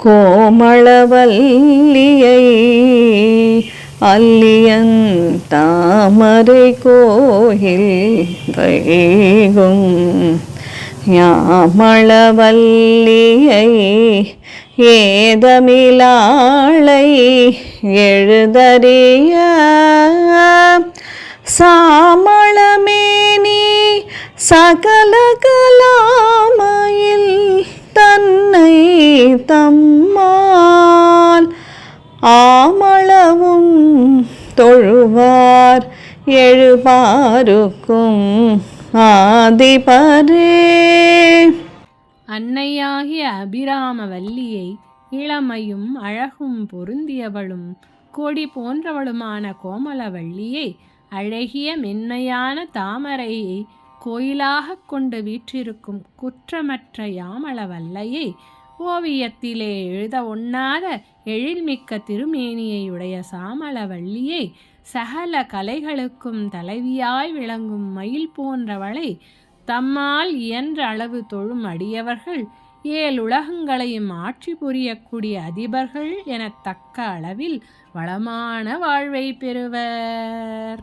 கோமளவல்லியை அல்லியன் தாமரை கோயில் வைகும் ஞாமளவல்லியை ஏதமிலாளை எழுதறிய சாமளமேனி சகல கலாமயில் தன்னை தம்மால் ஆமளவும் தொழுவார் எழுபாருக்கும் ஆதிபரே. அன்னையாகிய அபிராமவல்லியை இளமையும் அழகும் பொருந்தியவளும் கொடி போன்றவளுமான கோமலவல்லியை அழகிய மென்மையான தாமரையை கோயிலாக கொண்டு வீற்றிருக்கும் குற்றமற்ற யாமளவல்லையை ஓவியத்திலே எழுத ஒண்ணாத எழில்மிக்க திருமேனியையுடைய சாமளவல்லியை சகல கலைகளுக்கும் தலைவியாய் விளங்கும் மயில் போன்றவளை தம்மால் இயன்ற அளவு தொழும் அடியவர்கள் 7 உலகங்களையும் ஆட்சி புரியக்கூடிய அதிபர்கள் எனத்தக்க அளவில் வளமான வாழ்வை பெறுவர்.